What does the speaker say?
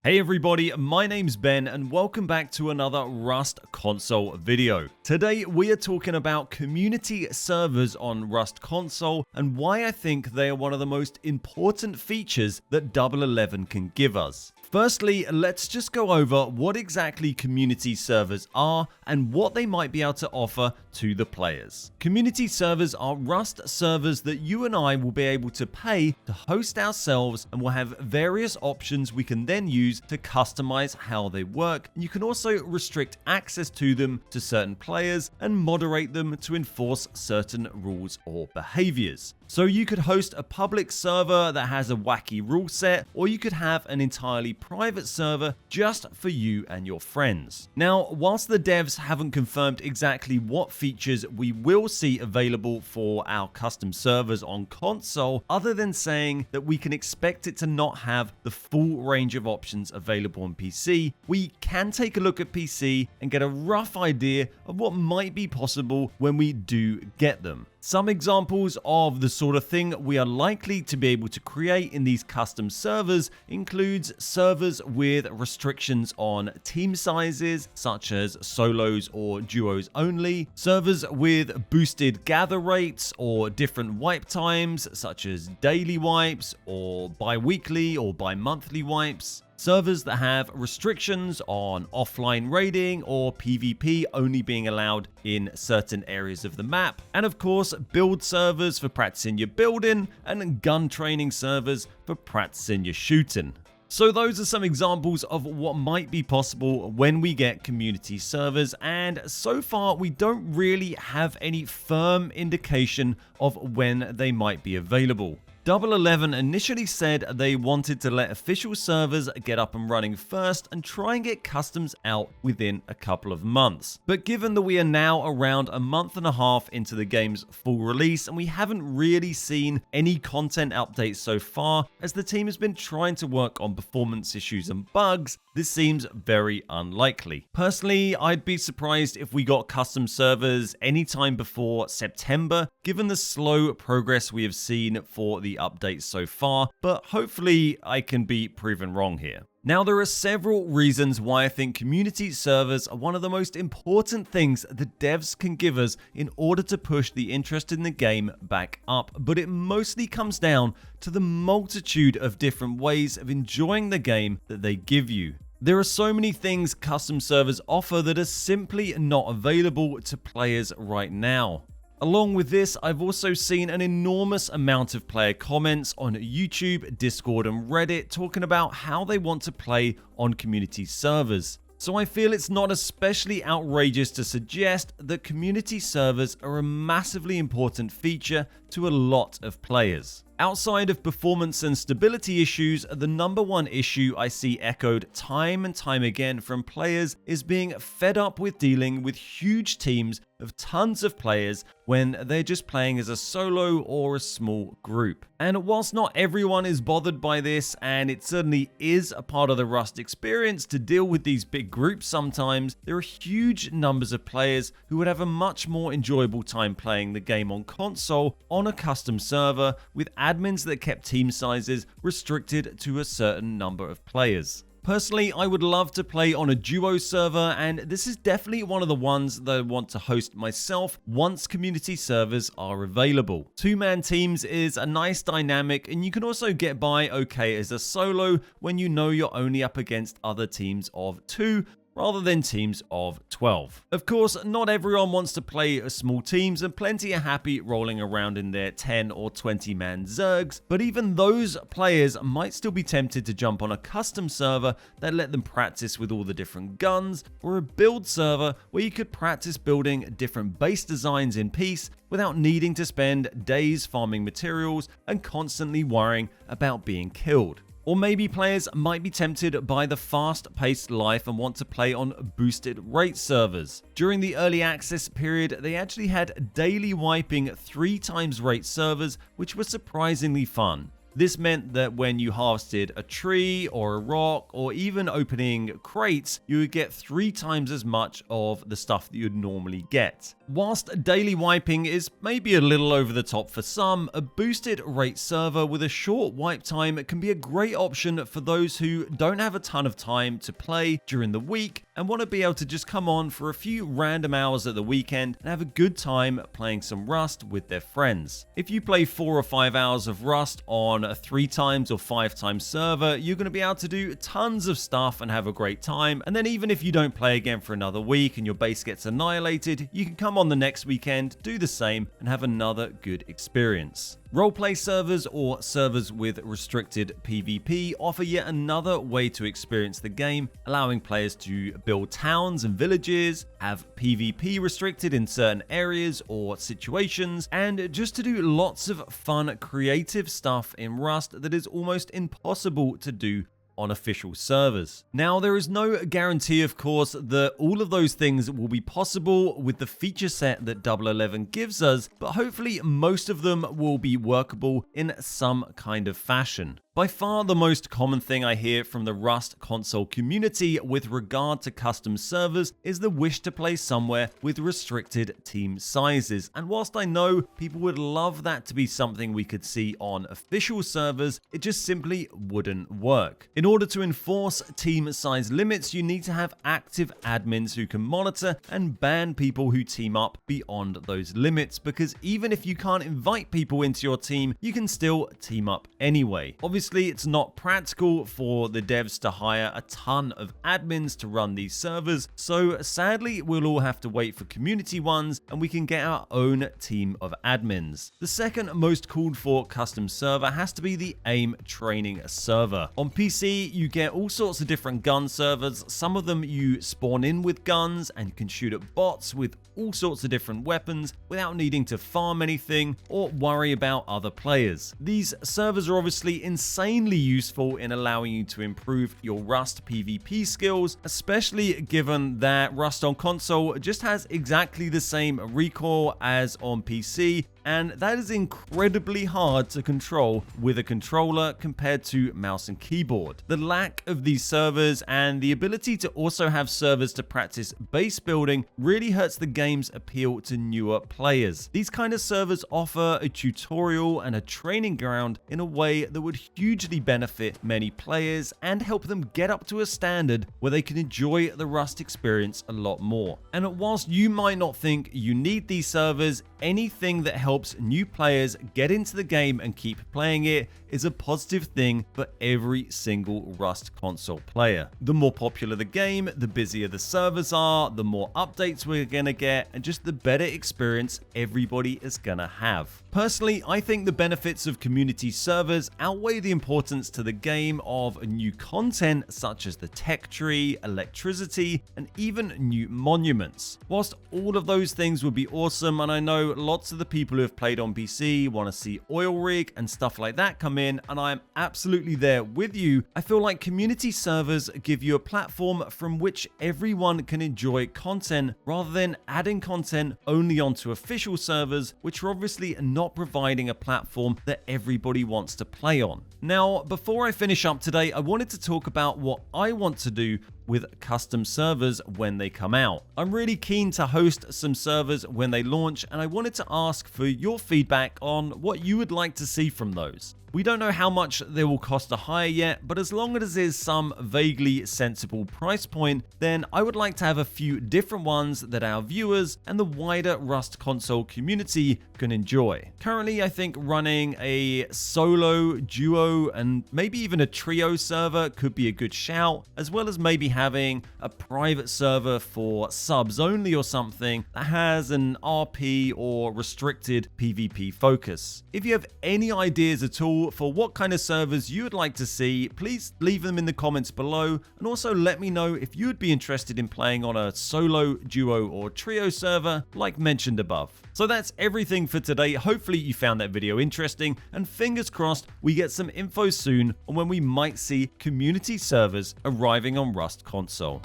Hey everybody, my name's Ben and welcome back to another Rust console video. Today we are talking about community servers on Rust console and why I think they are one of the most important features that Double 11 can give us. Firstly, let's just go over what exactly community servers are and what they might be able to offer to the players. Community servers are Rust servers that you and I will be able to pay to host ourselves, and will have various options we can then use to customize how they work. You can also restrict access to them to certain players and moderate them to enforce certain rules or behaviors. So you could host a public server that has a wacky rule set, or you could have an entirely private server just for you and your friends. Now, whilst the devs haven't confirmed exactly what features we will see available for our custom servers on console, other than saying that we can expect it to not have the full range of options available on PC, we can take a look at PC and get a rough idea of what might be possible when we do get them. Some examples of the sort of thing we are likely to be able to create in these custom servers includes servers with restrictions on team sizes, such as solos or duos only, servers with boosted gather rates or different wipe times, such as daily wipes or bi-weekly or bi-monthly wipes, servers that have restrictions on offline raiding or PvP only being allowed in certain areas of the map, and of course build servers for practicing your building and gun training servers for practicing your shooting. So those are some examples of what might be possible when we get community servers, and so far we don't really have any firm indication of when they might be available. Double 11 initially said they wanted to let official servers get up and running first and try and get customs out within a couple of months. But given that we are now around a month and a half into the game's full release and we haven't really seen any content updates so far, as the team has been trying to work on performance issues and bugs, this seems very unlikely. Personally, I'd be surprised if we got custom servers anytime before September, given the slow progress we have seen for the updates so far, but hopefully I can be proven wrong here. Now, there are several reasons why I think community servers are one of the most important things the devs can give us in order to push the interest in the game back up, but it mostly comes down to the multitude of different ways of enjoying the game that they give you. There are so many things custom servers offer that are simply not available to players right now. Along with this, I've also seen an enormous amount of player comments on YouTube, Discord, and Reddit talking about how they want to play on community servers. So I feel it's not especially outrageous to suggest that community servers are a massively important feature to a lot of players. Outside of performance and stability issues, the number one issue I see echoed time and time again from players is being fed up with dealing with huge teams of tons of players when they're just playing as a solo or a small group. And whilst not everyone is bothered by this, and it certainly is a part of the Rust experience to deal with these big groups sometimes, there are huge numbers of players who would have a much more enjoyable time playing the game on console on a custom server with admins that kept team sizes restricted to a certain number of players. Personally, I would love to play on a duo server, and this is definitely one of the ones that I want to host myself once community servers are available. Two-man teams is a nice dynamic, and you can also get by okay as a solo when you know you're only up against other teams of 2, rather than teams of 12. Of course, not everyone wants to play small teams, and plenty are happy rolling around in their 10 or 20 man zergs, but even those players might still be tempted to jump on a custom server that let them practice with all the different guns, or a build server where you could practice building different base designs in peace without needing to spend days farming materials and constantly worrying about being killed. Or maybe players might be tempted by the fast-paced life and want to play on boosted rate servers. During the early access period, they actually had daily wiping 3 times rate servers, which was surprisingly fun. This meant that when you harvested a tree or a rock or even opening crates, you would get 3 times as much of the stuff that you'd normally get. Whilst daily wiping is maybe a little over the top for some, a boosted rate server with a short wipe time can be a great option for those who don't have a ton of time to play during the week and want to be able to just come on for a few random hours at the weekend and have a good time playing some Rust with their friends. If you play 4 or 5 hours of Rust on a 3 times or 5 times server, you're going to be able to do tons of stuff and have a great time. And then even if you don't play again for another week and your base gets annihilated, you can come on the next weekend, do the same, and have another good experience. Roleplay servers or servers with restricted PvP offer yet another way to experience the game, allowing players to build towns and villages, have PvP restricted in certain areas or situations, and just to do lots of fun, creative stuff in Rust that is almost impossible to do on official servers. Now, there is no guarantee, of course, that all of those things will be possible with the feature set that 011 gives us, but hopefully most of them will be workable in some kind of fashion. By far the most common thing I hear from the Rust console community with regard to custom servers is the wish to play somewhere with restricted team sizes. And whilst I know people would love that to be something we could see on official servers, it just simply wouldn't work. In order to enforce team size limits, you need to have active admins who can monitor and ban people who team up beyond those limits, because even if you can't invite people into your team, you can still team up anyway. Obviously, it's not practical for the devs to hire a ton of admins to run these servers, so sadly we'll all have to wait for community ones and we can get our own team of admins. The second most called for custom server has to be the AIM training server. On PC, you get all sorts of different gun servers. Some of them you spawn in with guns and you can shoot at bots with all sorts of different weapons without needing to farm anything or worry about other players. These servers are obviously insanely useful in allowing you to improve your Rust PvP skills, especially given that Rust on console just has exactly the same recoil as on PC, and that is incredibly hard to control with a controller compared to mouse and keyboard. The lack of these servers and the ability to also have servers to practice base building really hurts the game's appeal to newer players. These kind of servers offer a tutorial and a training ground in a way that would hugely benefit many players and help them get up to a standard where they can enjoy the Rust experience a lot more. And whilst you might not think you need these servers, anything that helps new players get into the game and keep playing it is a positive thing for every single Rust console player. The more popular the game, the busier the servers are, the more updates we're gonna get, and just the better experience everybody is gonna have. Personally, I think the benefits of community servers outweigh the importance to the game of new content such as the tech tree, electricity, and even new monuments. Whilst all of those things would be awesome, and I know lots of the people who have played on PC want to see oil rig and stuff like that come in, and I'm absolutely there with you, I feel like community servers give you a platform from which everyone can enjoy content rather than adding content only onto official servers, which are obviously not providing a platform that everybody wants to play on. Now, before I finish up today, I wanted to talk about what I want to do with custom servers when they come out. I'm really keen to host some servers when they launch, and I wanted to ask for your feedback on what you would like to see from those. We don't know how much they will cost to hire yet, but as long as there's some vaguely sensible price point, then I would like to have a few different ones that our viewers and the wider Rust console community can enjoy. Currently, I think running a solo, duo, and maybe even a trio server could be a good shout, as well as maybe having a private server for subs only or something that has an RP or restricted PvP focus. If you have any ideas at all for what kind of servers you would like to see, please leave them in the comments below, and also let me know if you would be interested in playing on a solo, duo, or trio server like mentioned above. So that's everything for today. Hopefully you found that video interesting, and fingers crossed we get some info soon on when we might see community servers arriving on Rust console.